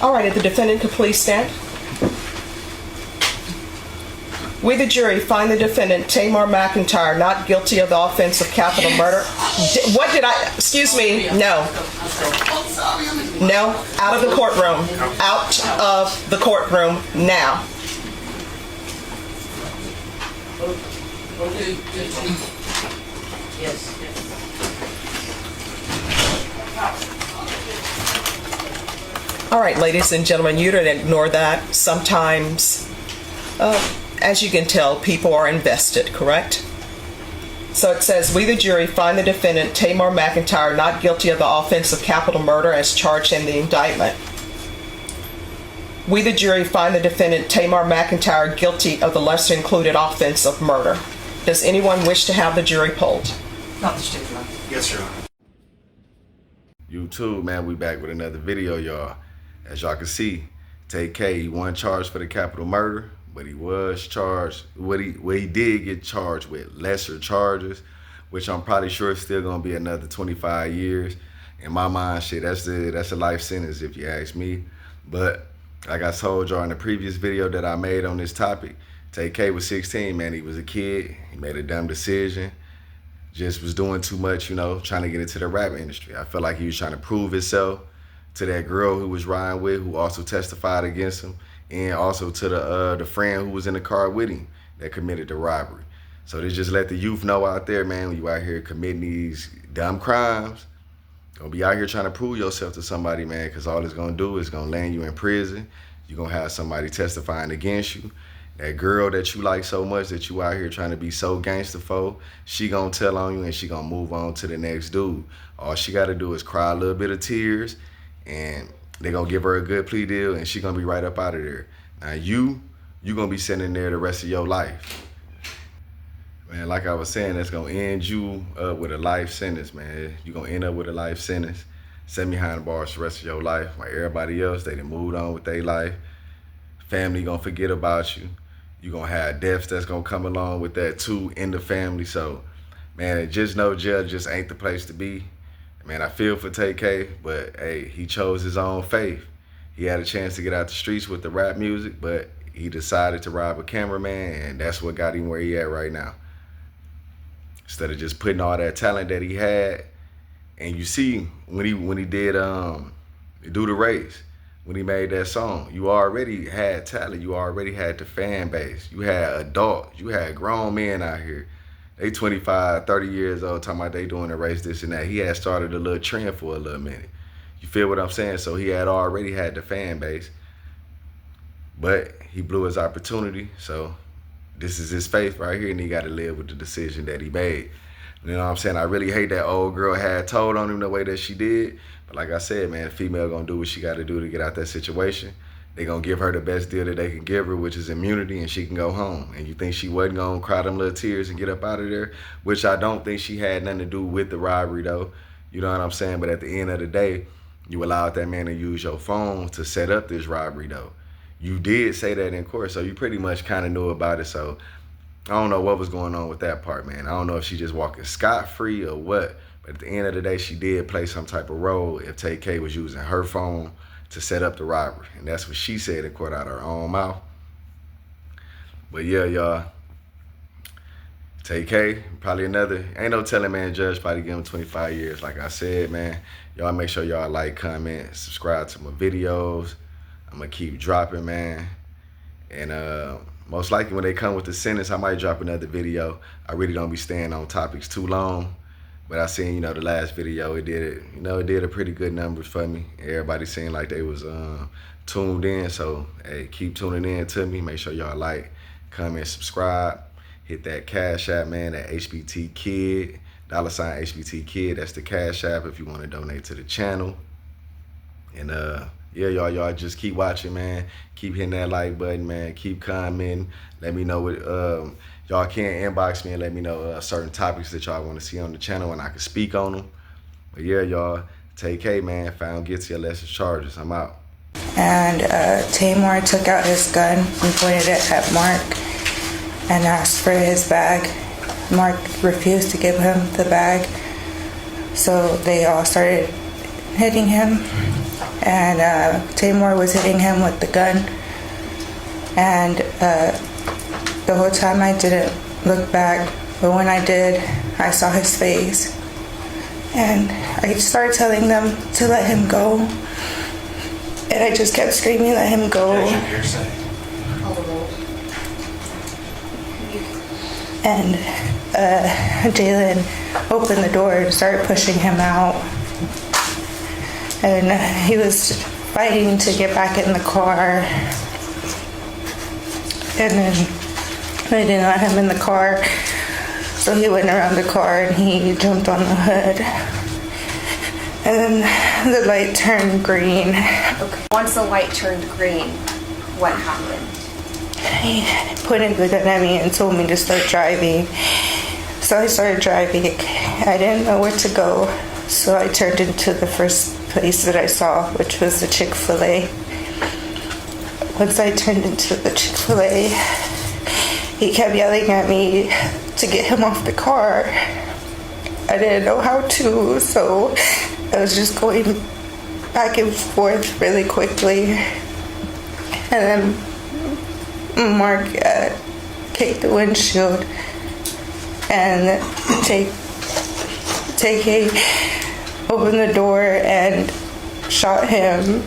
All right, if the defendant could please stand. We, the jury, find the defendant, Tamar McIntyre, not guilty of the offense of capital murder. What did I, excuse me, no. No, out of the courtroom. Out of the courtroom now. Yes. All right, ladies and gentlemen, you don't ignore that. Sometimes, as you can tell, people are invested, correct? So it says, we, the jury, find the defendant, Tamar McIntyre, not guilty of the offense of capital murder as charged in the indictment. We, the jury, find the defendant, Tamar McIntyre, guilty of the lesser included offense of murder. Does anyone wish to have the jury polled? Not the state, Your Honor. Yes, Your Honor. YouTube, man, we back with another video, y'all. As y'all can see, Tay-K, he wasn't charged for the capital murder, but he was charged, what he did get charged with lesser charges, which I'm probably sure is still gonna be another 25 years. In my mind, shit, that's a life sentence if you ask me. But like I told y'all in the previous video that I made on this topic, Tay-K was 16, man. He was a kid. He made a dumb decision. Just was doing too much, you know, trying to get into the rap industry. I felt like he was trying to prove himself to that girl who was riding with, who also testified against him, and also to the friend who was in the car with him that committed the robbery. So they just let the youth know out there, man, when you out here committing these dumb crimes, don't be out here trying to prove yourself to somebody, man, because all it's gonna do is gonna land you in prison. You're gonna have somebody testifying against you. That girl that you like so much that you out here trying to be so gangster for, she gonna tell on you and she gonna move on to the next dude. All she gotta do is cry a little bit of tears and they gonna give her a good plea deal and she gonna be right up out of there. Now you gonna be sitting there the rest of your life. Man, like I was saying, that's gonna end you up with a life sentence, man. You gonna end up with a life sentence, send behind the bars the rest of your life. Like everybody else, they done moved on with their life. Family gonna forget about you. You gonna have deaths that's gonna come along with that too in the family. So, man, just know jail just ain't the place to be. Man, I feel for Tay-K, but hey, he chose his own faith. He had a chance to get out the streets with the rap music, but he decided to rob a cameraman, and that's what got him where he at right now. Instead of just putting all that talent that he had, and you see when he did Do the Race, when he made that song, you already had talent, you already had the fan base, you had adults, you had grown men out here. They 25, 30 years old talking about they doing the race, this and that. He had started a little trend for a little minute. You feel what I'm saying? So he had already had the fan base, but he blew his opportunity. So this is his faith right here, and he got to live with the decision that he made. You know what I'm saying? I really hate that old girl had told on him the way that she did. But like I said, man, the female gonna do what she got to do to get out that situation. They gonna give her the best deal that they can give her, which is immunity, and she can go home. And you think she wasn't gonna cry them little tears and get up out of there? Which I don't think she had nothing to do with the robbery, though. You know what I'm saying? But at the end of the day, you allowed that man to use your phone to set up this robbery, though. You did say that in court, so you pretty much kind of knew about it. So I don't know what was going on with that part, man. I don't know if she just walking scot-free or what. But at the end of the day, she did play some type of role if Tay-K was using her phone to set up the robbery. And that's what she said in court out of her own mouth. But yeah, y'all, Tay-K, probably another, ain't no telling, man, judge probably give him 25 years. Like I said, man, y'all make sure y'all like, comment, subscribe to my videos. I'm gonna keep dropping, man. And most likely when they come with the sentence, I might drop another video. I really don't be staying on topics too long. But I seen, you know, the last video, it did a pretty good numbers for me. Everybody seemed like they was tuned in. So, hey, keep tuning in to me. Make sure y'all like, comment, subscribe. Hit that Cash App, man, that HBT Kid, $ HBT Kid. That's the Cash App if you want to donate to the channel. And yeah, y'all just keep watching, man. Keep hitting that like button, man. Keep commenting. Let me know what y'all can inbox me and let me know certain topics that y'all want to see on the channel and I can speak on them. But yeah, y'all, Tay-K, man, found guilty of lesser charges. I'm out. And Tamar took out his gun and pointed it at Mark and asked for his bag. Mark refused to give him the bag, so they all started hitting him. and Tamor was hitting him with the gun. And the whole time I didn't look back, but when I did, I saw his face. And I started telling them to let him go. And I just kept screaming, let him go. And Jalen opened the door and started pushing him out. And he was fighting to get back in the car. And then they didn't let him in the car. So he went around the car and he jumped on the hood. And then the light turned green. Okay. Once the light turned green, what happened? He pointed the gun at me and told me to start driving. So I started driving. I didn't know where to go. So I turned into the first place that I saw, which was the Chick-fil-A. Once I turned into the Chick-fil-A, he kept yelling at me to get him off the car. I didn't know how to, so I was just going back and forth really quickly. And then Mark kicked the windshield, and Tay-K opened the door and shot him